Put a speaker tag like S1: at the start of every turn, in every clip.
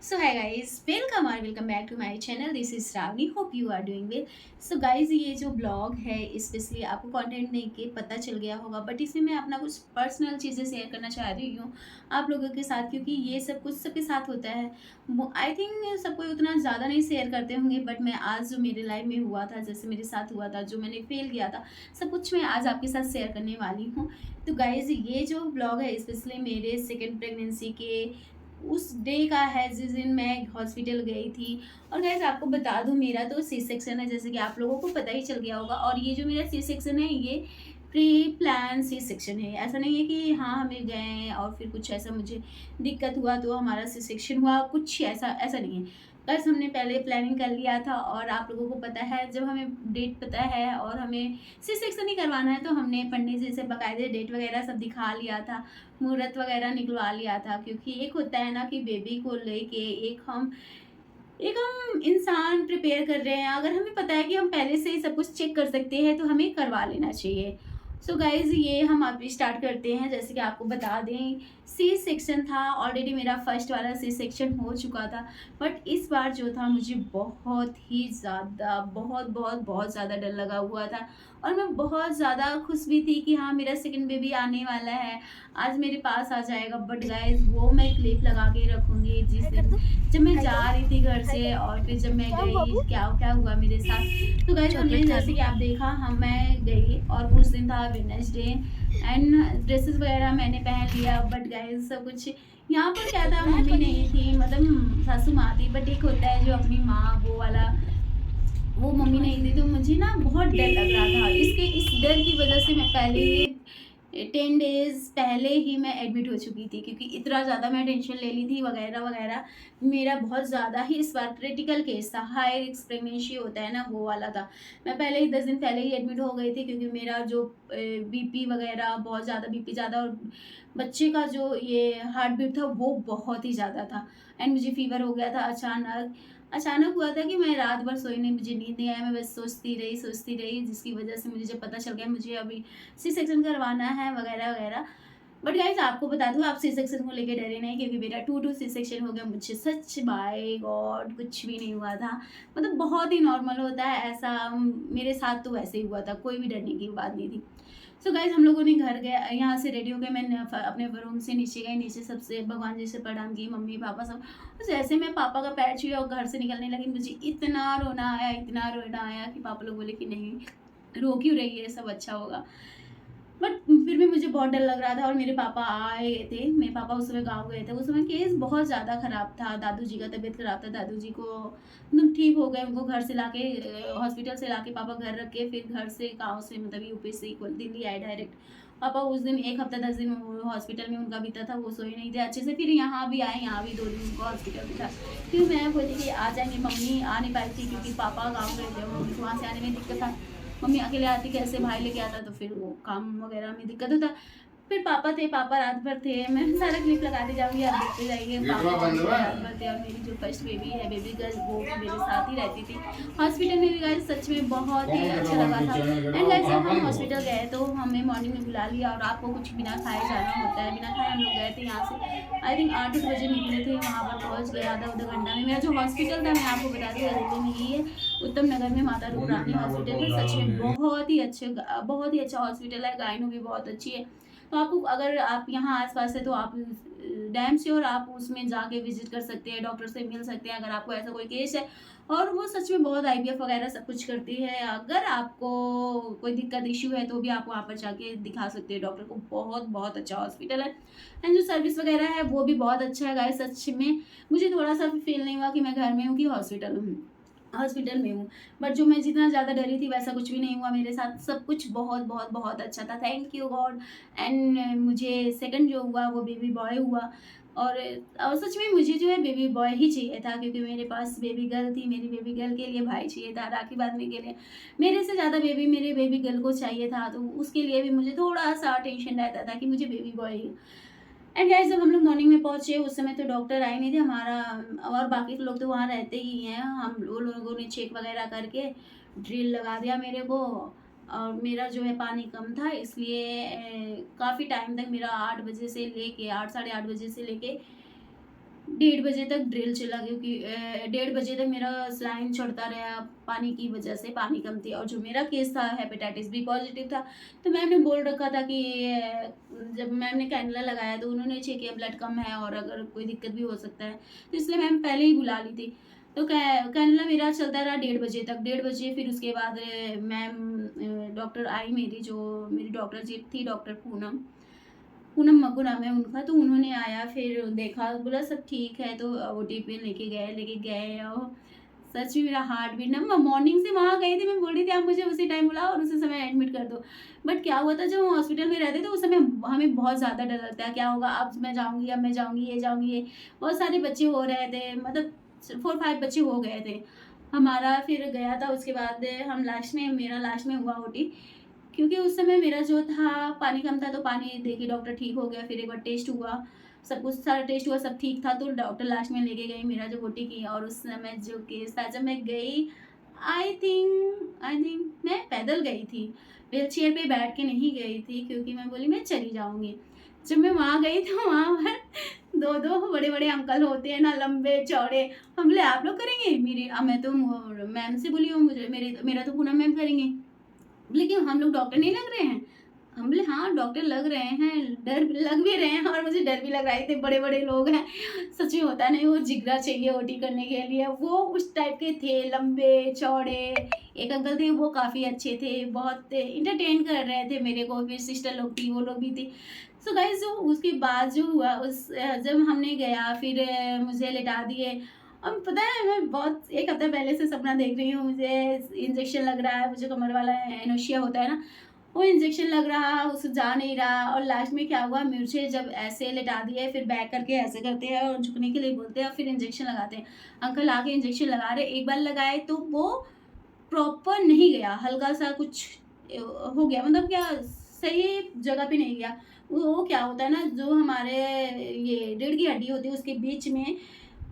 S1: सो hi guys, welcome और welcome back to my channel. This is Shravani, hope you are doing well. So guys, ये जो blog है specially आपको content देख के पता चल गया होगा, बट इसमें मैं अपना कुछ पर्सनल चीज़ें शेयर करना चाह रही हूँ आप लोगों के साथ, क्योंकि ये सब कुछ सबके साथ होता है। आई थिंक सब कोई उतना ज़्यादा नहीं शेयर करते होंगे, बट मैं आज जो मेरे लाइफ में हुआ था, जैसे मेरे साथ हुआ था, जो मैंने फेल किया था, सब कुछ मैं आज आपके साथ शेयर करने वाली हूँ। तो गाइज, ये जो ब्लॉग है स्पेशली मेरे सेकेंड प्रेगनेंसी के उस डे का है जिस दिन मैं हॉस्पिटल गई थी। और गाइस, आपको बता दूं, मेरा तो सी सेक्शन है, जैसे कि आप लोगों को पता ही चल गया होगा। और ये जो मेरा सी सेक्शन है, ये प्री प्लान सी सेक्शन है। ऐसा नहीं है कि हाँ हमें गए और फिर कुछ ऐसा मुझे दिक्कत हुआ तो हमारा सी सेक्शन हुआ, कुछ ऐसा ऐसा नहीं है। बस हमने पहले प्लानिंग कर लिया था, और आप लोगों को पता है, जब हमें डेट पता है और हमें सी सेक्शन ही करवाना है, तो हमने पंडित जी से बाकायदे डेट वगैरह सब दिखा लिया था, मुहूर्त वगैरह निकलवा लिया था। क्योंकि एक होता है ना कि बेबी को लेके एक हम इंसान प्रिपेयर कर रहे हैं। अगर हमें पता है कि हम पहले से ही सब कुछ चेक कर सकते हैं, तो हमें करवा लेना चाहिए। सो गाइज, ये हम अभी स्टार्ट करते हैं। जैसे कि आपको बता दें, सी सेक्शन था, ऑलरेडी मेरा फर्स्ट वाला सी सेक्शन हो चुका था। बट इस बार जो था, मुझे बहुत ही ज़्यादा बहुत बहुत बहुत ज़्यादा डर लगा हुआ था। और मैं बहुत ज़्यादा खुश भी थी कि हाँ, मेरा सेकंड बेबी आने वाला है, आज मेरे पास आ जाएगा। बट गाइज, वो मैं क्लिप लगा के रखूँगी जिस दिन जब मैं जा रही थी घर से, और फिर जब मैं गई, क्या क्या हुआ मेरे साथ। तो गाइस, हमने
S2: चॉकलेट खा
S1: जैसे
S2: लो।
S1: कि आप देखा, हम मैं गई और उस दिन था वेडनेसडे, एंड ड्रेसेस वगैरह मैंने पहन लिया। बट गाइस, सब कुछ यहाँ पर क्या था, मम्मी नहीं थी, मतलब सासू माँ थी। बट एक होता है जो अपनी माँ, वो वाला, वो मम्मी नहीं थी। तो मुझे ना बहुत डर लग रहा था। इस डर की वजह से मैं पहले ही 10 डेज़ पहले ही मैं एडमिट हो चुकी थी, क्योंकि इतना ज़्यादा मैं टेंशन ले ली थी वगैरह वगैरह। मेरा बहुत ज़्यादा ही इस बार क्रिटिकल केस था, हाई रिस्क प्रेगनेंसी होता है ना, वो वाला था। मैं पहले ही 10 दिन पहले ही एडमिट हो गई थी, क्योंकि मेरा जो बीपी वगैरह बहुत ज़्यादा, बीपी ज़्यादा, और बच्चे का जो ये हार्ट बीट था वो बहुत ही ज़्यादा था। एंड मुझे फ़ीवर हो गया था अचानक। अचानक हुआ था कि मैं रात भर सोई नहीं, मुझे नींद नहीं आया, मैं बस सोचती रही, जिसकी वजह से मुझे जब पता चल गया मुझे अभी सी सेक्शन करवाना है वगैरह वगैरह। बट गाइस, आपको बता दूं, आप सी सेक्शन को लेके डरे नहीं, क्योंकि मेरा 2 सी सेक्शन हो गया। मुझे सच बाय गॉड कुछ भी नहीं हुआ था। मतलब बहुत ही नॉर्मल होता है ऐसा। मेरे साथ तो वैसे ही हुआ था, कोई भी डरने की बात नहीं थी। सो गाइस, हम लोगों ने घर गया, यहाँ से रेडी हो गए, मैं अपने रूम से नीचे गई, नीचे सबसे भगवान जी से प्रणाम की, मम्मी पापा सब। जैसे मैं पापा का पैर छुई और घर से निकलने लगी, मुझे इतना रोना आया, इतना रोना आया कि पापा लोग बोले कि नहीं, रो क्यों रही है, सब अच्छा होगा। बट फिर भी मुझे बहुत डर लग रहा था। और मेरे पापा आए थे, मेरे पापा उस समय गाँव गए थे। उस समय केस बहुत ज़्यादा ख़राब था, दादू जी का तबीयत ख़राब था। दादू जी को एकदम ठीक हो गए, उनको घर से लाके हॉस्पिटल से लाके पापा घर रख के, फिर घर से गाँव से, मतलब यूपी से दिल्ली आए डायरेक्ट। पापा उस दिन 1 हफ्ता 10 दिन हॉस्पिटल में उनका बीता था, वो सोए नहीं थे अच्छे से। फिर यहाँ भी आए, यहाँ भी 2 दिन उनको हॉस्पिटल में था। फिर मैं बोली कि आ जाएँगे, मम्मी आ नहीं पाई थी, क्योंकि पापा गाँव गए थे, मम्मी को वहाँ से आने में दिक्कत था। मम्मी अकेले आती, कैसे भाई लेके आता, तो फिर वो काम वगैरह में दिक्कत होता। फिर पापा थे, पापा रात भर थे। मैं सारा क्लिप लगाते जाऊँगी, आप देखते जाइए। पापा जो है रात भर थे, और मेरी जो फर्स्ट बेबी है, बेबी गर्ल, वो मेरे साथ ही रहती थी। हॉस्पिटल में भी गाइस सच में बहुत ही अच्छा लगा था। एंड गाइस, जब हम हॉस्पिटल गए तो हमें मॉर्निंग में बुला लिया, और रात को कुछ बिना खाए जाना होता है। बिना खाए हम लोग गए थे यहाँ से, आई थिंक 8-8 बजे निकले थे, वहाँ पर पहुँच गए आधा-आधा घंटा में। मेरा जो हॉस्पिटल था, मैं आपको बता दूँ, एरोप्लेन में ही है, उत्तम नगर में माता रूप रानी हॉस्पिटल है। सच में बहुत ही अच्छा हॉस्पिटल है, गाइनो भी बहुत अच्छी है। तो आपको, अगर आप यहाँ आस-पास है, तो आप डैम श्योर आप उसमें जाके विज़िट कर सकते हैं, डॉक्टर से मिल सकते हैं, अगर आपको ऐसा कोई केस है। और वो सच में बहुत आईवीएफ वगैरह सब कुछ करती है। अगर आपको कोई दिक्कत इश्यू है, तो भी आप वहाँ पर जाके दिखा सकते हैं डॉक्टर को। बहुत अच्छा हॉस्पिटल है। एंड जो सर्विस वगैरह है, वो भी बहुत अच्छा है गाइस। सच में मुझे थोड़ा-सा भी फ़ील नहीं हुआ कि मैं घर में हूँ कि हॉस्पिटल में हूँ। बट जो मैं जितना ज़्यादा डरी थी, वैसा कुछ भी नहीं हुआ मेरे साथ। सब कुछ बहुत बहुत बहुत अच्छा था, थैंक यू गॉड। एंड मुझे सेकंड जो हुआ, वो बेबी बॉय हुआ। और सच में मुझे जो है बेबी बॉय ही चाहिए था, क्योंकि मेरे पास बेबी गर्ल थी। मेरी बेबी गर्ल के लिए भाई चाहिए था, राखी बांधने के लिए। मेरे से ज़्यादा बेबी मेरे बेबी गर्ल को चाहिए था, तो उसके लिए भी मुझे थोड़ा-सा टेंशन रहता था कि मुझे baby boy he. And guys, जब हम लोग मॉर्निंग में पहुँचे, उस समय तो डॉक्टर आए नहीं थे हमारा, और बाकी के लोग तो वहाँ रहते ही हैं। हम वो लोगों ने चेक वगैरह करके ड्रिल लगा दिया मेरे को। और मेरा जो है पानी कम था, इसलिए काफ़ी टाइम तक, मेरा 8 बजे से लेके 8 साढ़े 8 बजे से लेके 1:30 बजे तक ड्रिल चला, क्योंकि 1:30 बजे तक मेरा सलाइन चढ़ता रहा पानी की वजह से, पानी कम थी और जो मेरा केस था हेपेटाइटिस बी पॉजिटिव था। तो मैम ने बोल रखा था कि जब मैम ने कैनुला लगाया तो उन्होंने चेक किया ब्लड कम है और अगर कोई दिक्कत भी हो सकता है, तो इसलिए मैम पहले ही बुला ली थी। तो कैनुला मेरा चलता रहा 1:30 बजे तक। 1:30 बजे फिर उसके बाद मैम डॉक्टर आई मेरी, जो मेरी डॉक्टर जी थी, डॉक्टर पूनम पूनम मग्गू नाम है उनका। तो उन्होंने आया, फिर देखा, बोला सब ठीक है, तो ओटी पे लेके गए और सच में मेरा हार्ट बीट ना, मैं मॉर्निंग से वहाँ गई थी, मैं बोल रही थी आप मुझे उसी टाइम बुलाओ और उसी समय एडमिट कर दो। बट क्या हुआ था, जब हम हॉस्पिटल में रहते थे उस समय हमें बहुत ज़्यादा डर लगता है, क्या होगा, अब मैं जाऊँगी, अब मैं जाऊँगी, ये जाऊँगी, ये बहुत सारे बच्चे हो रहे थे, मतलब 4-5 बच्चे हो गए थे हमारा। फिर गया था, उसके बाद हम लास्ट में, मेरा लास्ट में हुआ ओटी, क्योंकि उस समय मेरा जो था पानी कम था, तो पानी दे के डॉक्टर ठीक हो गया। फिर एक बार टेस्ट हुआ, सब कुछ सारा टेस्ट हुआ, सब ठीक था, तो डॉक्टर लास्ट में लेके गई मेरा जो ओटी की। और उस समय जो केस था, जब मैं गई, आई थिंक मैं पैदल गई थी, व्हील चेयर पे बैठ के नहीं गई थी, क्योंकि मैं बोली मैं चली जाऊँगी। जब मैं वहाँ गई तो वहाँ पर 2-2 बड़े-बड़े अंकल होते हैं ना, लंबे चौड़े। हम बोले आप लोग करेंगे? मेरी मैं तो मैम से बोली हूँ, मुझे मेरा तो पूनम मैम करेंगे। लेकिन हम लोग डॉक्टर नहीं लग रहे हैं? हम बोले हाँ, डॉक्टर लग रहे हैं, डर लग भी रहे हैं और मुझे डर भी लग रहा है, इतने बड़े-बड़े लोग हैं। सच में होता नहीं, वो जिगरा चाहिए ओटी करने के लिए, वो उस टाइप के थे, लंबे, चौड़े। एक अंकल थे, वो काफ़ी अच्छे थे, बहुत एंटरटेन कर रहे थे मेरे को, फिर सिस्टर लोग थी, वो लोग भी थी। सो गाइज़, जो उसके बाद जो हुआ, जब हमने गया, फिर मुझे लिटा दिए। अब पता है, मैं बहुत 1 हफ्ता पहले से सपना देख रही हूँ, मुझे इंजेक्शन लग रहा है, मुझे कमर वाला एनोशिया होता है ना, वो इंजेक्शन लग रहा, उससे जा नहीं रहा। और लास्ट में क्या हुआ, मुझे जब ऐसे लिटा दिए, फिर बैक करके ऐसे करते हैं और झुकने के लिए बोलते हैं और फिर इंजेक्शन लगाते हैं। अंकल आके इंजेक्शन लगा रहे, एक बार लगाए तो वो प्रॉपर नहीं गया, हल्का-सा कुछ हो गया, मतलब क्या, सही जगह पे नहीं गया। वो क्या होता है ना, जो हमारे ये रीढ़ की हड्डी होती है उसके बीच में,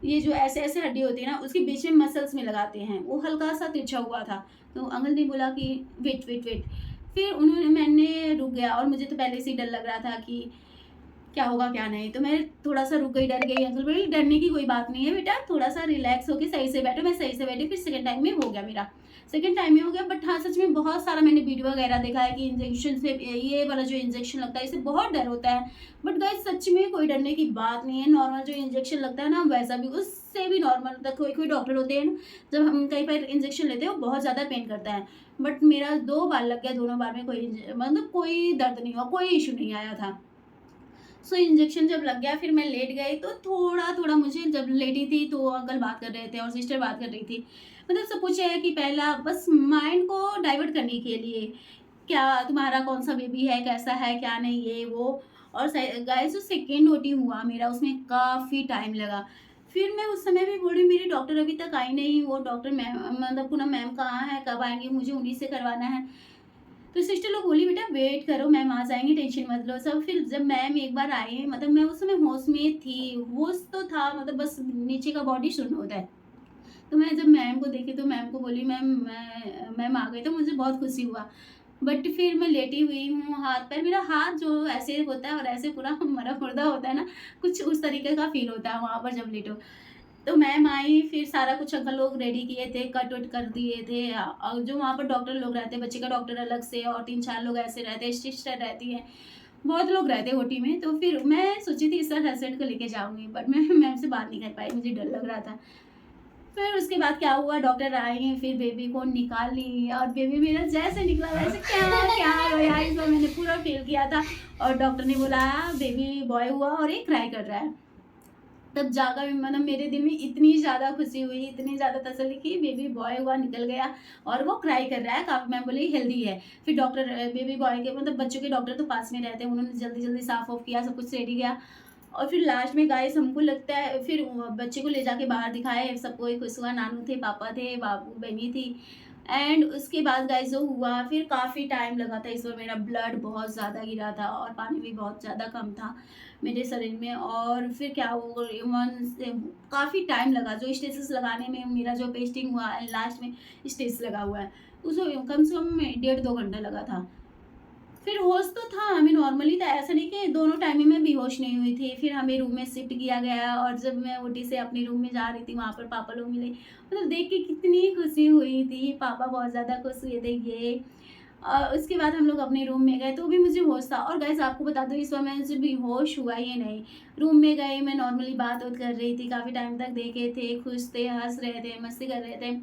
S1: ये जो ऐसे-ऐसे हड्डी होती है ना, उसके बीच में मसल्स में लगाते हैं, वो हल्का-सा तिरछा हुआ था। तो अंकल ने बोला कि वेट, वेट, वेट। फिर मैंने रुक गया और मुझे तो पहले से ही डर लग रहा था कि क्या होगा क्या नहीं, तो मैं थोड़ा-सा रुक गई, डर गई। अंकल बोले डरने की कोई बात नहीं है बेटा, थोड़ा-सा रिलैक्स होके सही से बैठो। मैं सही से बैठी, फिर सेकंड टाइम में हो गया मेरा। सेकंड टाइम में हो गया, बट हाँ, सच में बहुत सारा मैंने वीडियो वगैरह देखा है कि इंजेक्शन से, ये वाला जो इंजेक्शन लगता है, इससे बहुत डर होता है। बट गाइस, सच में कोई डरने की बात नहीं है। नॉर्मल जो इंजेक्शन लगता है ना, वैसा भी, उससे भी नॉर्मल, मतलब कोई-कोई डॉक्टर होते हैं ना, जब हम कई बार इंजेक्शन लेते हैं वो बहुत ज़्यादा पेन करता है। बट मेरा 2 बार लग गया, दोनों बार में मतलब कोई दर्द नहीं हुआ, कोई इश्यू नहीं आया था। सो इंजेक्शन जब लग गया, फिर मैं लेट गई, तो थोड़ा-थोड़ा मुझे, जब लेटी थी तो अंकल बात कर रहे थे और सिस्टर बात कर रही थी। मतलब सब कुछ है कि पहला बस माइंड को डाइवर्ट करने के लिए, क्या तुम्हारा कौन-सा बेबी है, कैसा है, क्या नहीं, ये वो। और गाइस, जो सेकंड ओटी हुआ मेरा, उसमें काफ़ी टाइम लगा। फिर मैं उस समय भी बोल रही, मेरी डॉक्टर अभी तक आई नहीं, वो डॉक्टर मैम, मतलब पूनम मैम कहाँ है, कब आएँगी, मुझे उन्हीं से करवाना है। तो सिस्टर लोग बोली बेटा वेट करो, मैम आ जाएँगी, टेंशन मत लो सब। फिर जब मैम एक बार आई, मतलब मैं उस समय होश में थी, होश तो था, मतलब बस नीचे का बॉडी शून्य होता है। तो मैं जब मैम को देखी तो मैम को बोली मैम आ गई, तो मुझे बहुत खुशी हुआ। बट फिर मैं लेटी हुई हूँ, हाथ-पैर, मेरा हाथ जो ऐसे होता है और ऐसे पूरा मरा-मुर्दा होता है ना, कुछ उस तरीके का फ़ील होता है वहाँ पर जब लेटो। तो मैम आई, फिर सारा कुछ अंकल लोग रेडी किए थे, कट-वट कर दिए थे। और जो वहाँ पर डॉक्टर लोग रहते हैं, बच्चे का डॉक्टर अलग से और 3-4 लोग ऐसे रहते हैं, सिस्टर रहती हैं, बहुत लोग रहते हैं ओटी में। तो फिर मैं सोची थी इस बार हस्बैंड को लेके जाऊँगी, बट मैं मैम से बात नहीं कर पाई, मुझे डर लग रहा था। फिर उसके बाद क्या हुआ, डॉक्टर आई, फिर बेबी को निकाली और बेबी मेरा जैसे निकला वैसे क्या रोया, इस बार मैंने पूरा फ़ील किया था। और डॉक्टर ने बोला बेबी बॉय हुआ और ये क्राई कर रहा है। तब जाकर मतलब मेरे दिल में इतनी ज़्यादा खुशी हुई, इतनी ज़्यादा तसल्ली कि बेबी बॉय हुआ, निकल गया और वो क्राई कर रहा है, काफ़ी, मैं बोली हेल्दी है। फिर डॉक्टर बेबी बॉय के, मतलब बच्चों के डॉक्टर तो पास में रहते हैं, उन्होंने जल्दी-जल्दी साफ़-वाफ़ किया, सब कुछ रेडी किया। और फिर लास्ट में गाइस, हमको लगता है, फिर बच्चे को ले जाके बाहर दिखाए, सब कोई खुश हुआ, नानू थे, पापा थे, बाबू, बहनी थी। एंड उसके बाद गाइस जो हुआ, फिर काफ़ी टाइम लगा था, इस बार मेरा ब्लड बहुत ज़्यादा गिरा था और पानी भी बहुत ज़्यादा कम था मेरे शरीर में। और फिर क्या हुआ, काफ़ी टाइम लगा, जो स्टेसिस लगाने में मेरा जो पेस्टिंग हुआ, लास्ट में स्टेसिस लगा हुआ है, उसको कम से कम 1.5-2 घंटा लगा था। फिर होश तो था, हमें नॉर्मली था, ऐसा नहीं कि दोनों टाइम में बेहोश नहीं हुई थी। फिर हमें रूम में शिफ्ट किया गया और जब मैं ओटी से अपने रूम में जा रही थी, वहाँ पर पापा लोग मिले। मतलब देख के कितनी खुशी हुई थी, पापा बहुत ज़्यादा खुश हुए थे ये। उसके बाद हम लोग अपने रूम में गए तो भी मुझे होश था। और गाइस आपको बता दूँ, इस वक्त मुझे बेहोश हुआ ही नहीं। रूम में गए, मैं नॉर्मली बात-वात कर रही थी, काफ़ी टाइम तक देखे थे, खुश थे, हँस रहे थे, मस्ती कर रहे थे।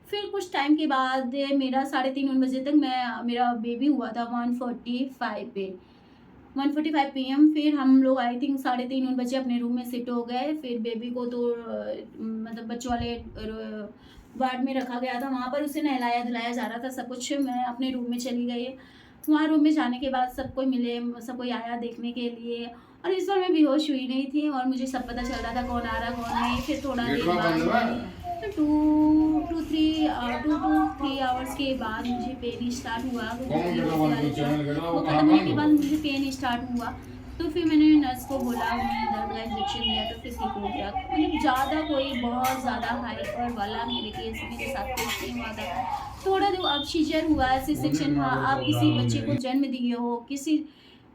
S1: फिर कुछ टाइम के बाद मेरा 3:30 बजे तक मेरा बेबी हुआ था 1:45 पे, 1:45 पीएम। फिर हम लोग आई थिंक 3:30 बजे अपने रूम में शिफ्ट हो गए। फिर बेबी को तो मतलब बच्चों वाले वार्ड में रखा गया था, वहाँ पर उसे नहलाया-धुलाया जा रहा था सब कुछ। मैं अपने रूम में चली गई। वहाँ रूम में जाने के बाद सब कोई मिले, सब कोई आया देखने के लिए। और इस बार मैं बेहोश हुई नहीं थी और मुझे सब पता चल रहा था कौन आ रहा कौन नहीं। फिर थोड़ा देर बाद 2 to 3 आवर्स के बाद मुझे पेन स्टार्ट हुआ। वो खत्म होने के बाद मुझे पेन स्टार्ट हुआ। तो फिर मैंने नर्स को बोला, उन्होंने दर्द का इंजेक्शन दिया तो फिर ठीक हो गया। मतलब ज़्यादा कोई बहुत ज़्यादा हाइपर वाला मेरे साथ कुछ नहीं हुआ था। थोड़ा जो अब सीजर हुआ, सी सेक्शन हुआ, आप किसी बच्चे को जन्म दिए हो, किसी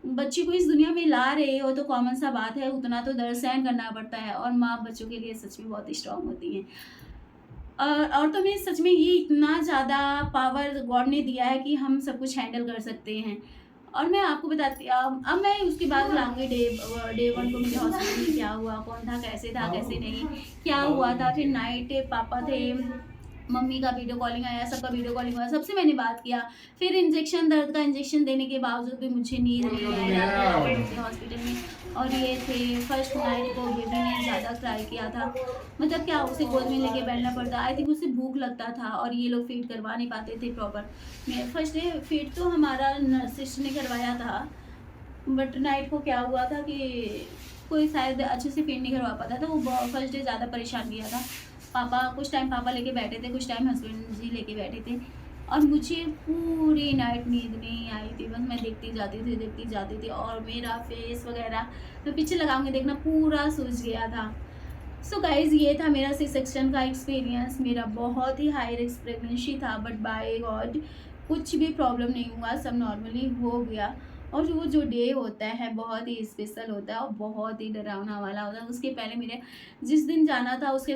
S1: बच्चे को इस दुनिया में ला रहे हो तो कॉमन सा बात है, उतना तो दर्द सहन करना पड़ता है। और माँ बच्चों के लिए सच में बहुत स्ट्रांग होती हैं। और तो मैं सच में ये इतना ज़्यादा पावर गॉड ने दिया है कि हम सब कुछ हैंडल कर सकते हैं। और मैं आपको बताती अब मैं उसके बाद लाऊँगी डे 1 को मेरे हॉस्पिटल में क्या हुआ, कौन था, कैसे नहीं, क्या हुआ था। फिर नाइट पापा थे, मम्मी का वीडियो कॉलिंग आया, सबका वीडियो कॉलिंग हुआ, सबसे मैंने बात किया। फिर दर्द का इंजेक्शन देने के बावजूद भी मुझे नींद नहीं आई हॉस्पिटल में। और ये थे फर्स्ट नाइट को बेबी ने ज़्यादा क्राई किया था। मतलब क्या, उसे गोद में लेके बैठना पड़ता। आई थिंक उसे भूख लगता था और ये लोग फीड करवा नहीं पाते थे प्रॉपर। मैं फर्स्ट डे फीड तो हमारा सिस्टर ने करवाया था, बट नाइट को क्या हुआ था कि कोई शायद अच्छे से फीड नहीं करवा पाता था। वो फर्स्ट डे ज़्यादा परेशान किया था। कुछ टाइम पापा लेके बैठे थे, कुछ टाइम हस्बैंड जी लेके बैठे थे। और मुझे पूरी नाइट नींद नहीं आई थी। बस मैं देखती जाती थी और मेरा फेस वगैरह मैं पीछे लगाऊंगी देखना पूरा सूज गया था। सो गाइज़ ये था मेरा सी सेक्शन का एक्सपीरियंस। मेरा बहुत ही हाई रिस्क प्रेगनेंसी था, बट बाय गॉड कुछ भी प्रॉब्लम नहीं हुआ, सब नॉर्मली हो गया। और वो जो डे होता है बहुत ही स्पेशल होता है और बहुत ही डरावना वाला होता है। उसके पहले मेरे जिस दिन जाना था उसके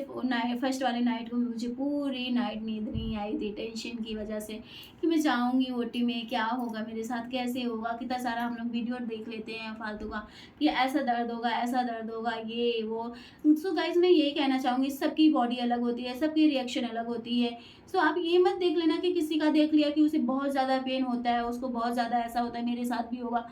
S1: फर्स्ट वाले नाइट को मुझे पूरी नाइट नींद नहीं आई थी, टेंशन की वजह से कि मैं जाऊंगी ओटी में, क्या होगा मेरे साथ, कैसे होगा। कितना सारा हम लोग वीडियो देख लेते हैं फालतू का कि ऐसा दर्द होगा ये वो। सो गाइज मैं ये कहना चाहूँगी, सबकी बॉडी अलग होती है, सबकी रिएक्शन अलग होती है। सो आप ये मत देख लेना कि किसी का देख लिया कि उसे बहुत ज़्यादा पेन होता है, उसको बहुत ज़्यादा ऐसा होता है, मेरे साथ भी होगा।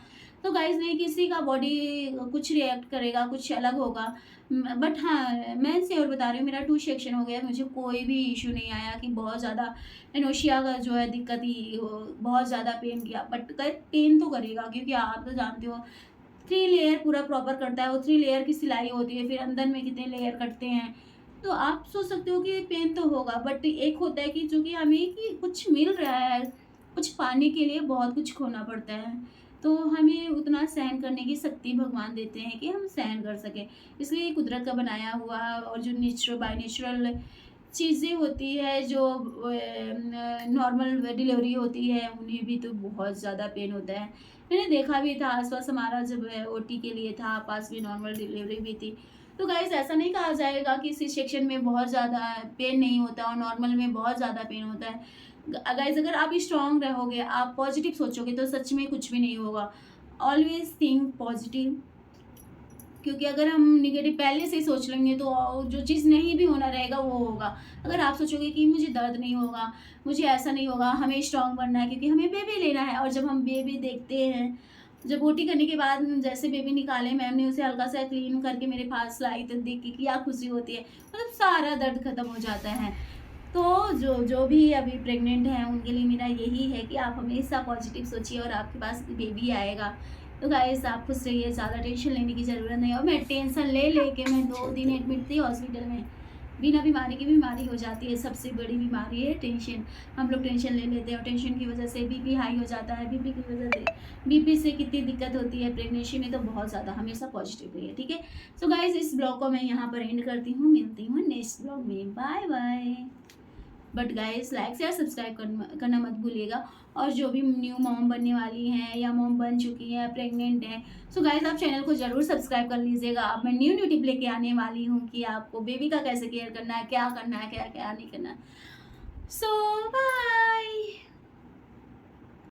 S1: तो गाइज नहीं, किसी का बॉडी कुछ रिएक्ट करेगा, कुछ अलग होगा। बट हाँ, मैं श्योर बता रही हूँ, मेरा 2 सेक्शन हो गया, मुझे कोई भी इशू नहीं आया कि बहुत ज़्यादा एनोशिया का जो है दिक्कत ही बहुत ज़्यादा पेन किया। बट पेन तो करेगा, क्योंकि आप तो जानते हो 3 लेयर पूरा प्रॉपर करता है। वो 3 लेयर की सिलाई होती है, फिर अंदर में कितने लेयर कटते हैं। तो आप सोच सकते हो कि पेन तो होगा, बट एक होता है कि जो कि हमें कि कुछ मिल रहा है, कुछ पाने के लिए बहुत कुछ खोना पड़ता है। तो हमें उतना सहन करने की शक्ति भगवान देते हैं कि हम सहन कर सकें। इसलिए कुदरत का बनाया हुआ और जो बाय नेचुरल चीज़ें होती है, जो नॉर्मल डिलीवरी होती है, उन्हें भी तो बहुत ज़्यादा पेन होता है। मैंने देखा भी था आस-पास, हमारा जब ओटी के लिए था, पास में नॉर्मल डिलीवरी भी थी। तो गाइज़ ऐसा नहीं कहा जाएगा कि सी सेक्शन में बहुत ज़्यादा पेन नहीं होता और नॉर्मल में बहुत ज़्यादा पेन होता है। गाइज़ अगर आप स्ट्रॉन्ग रहोगे, आप पॉजिटिव सोचोगे तो सच में कुछ भी नहीं होगा। ऑलवेज़ थिंक पॉजिटिव, क्योंकि अगर हम नेगेटिव पहले से ही सोच लेंगे तो जो चीज़ नहीं भी होना रहेगा वो होगा। अगर आप सोचोगे कि मुझे दर्द नहीं होगा, मुझे ऐसा नहीं होगा, हमें स्ट्रॉन्ग बनना है क्योंकि हमें बेबी लेना है। और जब हम बेबी देखते हैं, जब ओटी करने के बाद जैसे बेबी निकाले, मैम ने उसे हल्का सा क्लीन करके मेरे पास लाई तो देख के क्या खुशी होती है, मतलब सारा दर्द खत्म हो जाता है। तो जो भी अभी प्रेग्नेंट हैं उनके लिए मेरा यही है कि आप हमेशा पॉजिटिव सोचिए और आपके पास बेबी आएगा। तो गाइस आप खुश रहिए, ज़्यादा टेंशन लेने की ज़रूरत नहीं है। और मैं टेंशन ले के मैं 2 दिन एडमिट थी हॉस्पिटल में। बिना बीमारी की बीमारी हो जाती है, सबसे बड़ी बीमारी है टेंशन। हम लोग टेंशन ले लेते हैं और टेंशन की वजह से बीपी हाई हो जाता है। बीपी की वजह से बीपी से कितनी दिक्कत होती है प्रेगनेंसी में, तो बहुत ज़्यादा। हमेशा पॉजिटिव रहिए, ठीक है। सो गाइस इस ब्लॉग को मैं यहाँ पर एंड करती हूँ, मिलती हूँ नेक्स्ट ब्लॉग में। Bye bye. But guys like share subscribe करना मत भूलिएगा। और जो भी न्यू मॉम बनने वाली हैं या मॉम बन चुकी हैं, प्रेग्नेंट हैं, सो गाइस आप चैनल को ज़रूर सब्सक्राइब कर लीजिएगा। अब मैं न्यू टिप लेके आने वाली हूँ कि आपको बेबी का कैसे केयर करना है, क्या करना है, क्या क्या नहीं करना है। सो बाय।